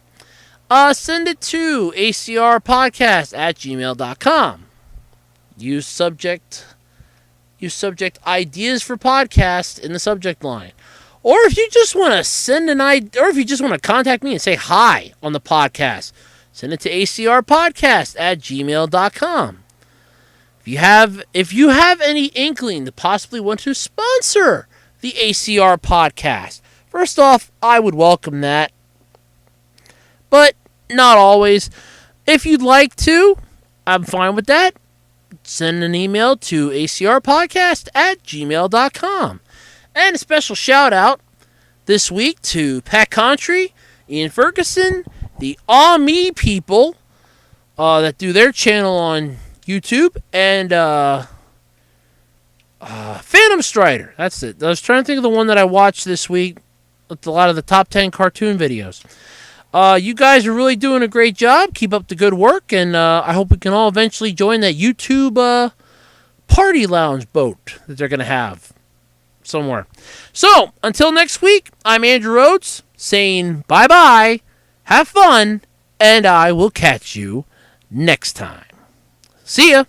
Send it to acrpodcast@gmail.com. Use subject ideas for podcast in the subject line. Or if you just want to send an idea, or if you just want to contact me and say hi on the podcast, send it to acrpodcast@gmail.com. If you have any inkling to possibly want to sponsor the ACR podcast, first off, I would welcome that. But not always. If you'd like to, I'm fine with that. Send an email to acrpodcast@gmail.com. And a special shout out this week to Pat Contry, Ian Ferguson, the Aw Me people that do their channel on YouTube, and Phantom Strider. That's it. I was trying to think of the one that I watched this week with a lot of the top 10 cartoon videos. You guys are really doing a great job. Keep up the good work, and I hope we can all eventually join that YouTube party lounge boat that they're going to have somewhere. So, until next week, I'm Andrew Rhodes saying bye-bye, have fun, and I will catch you next time. See ya!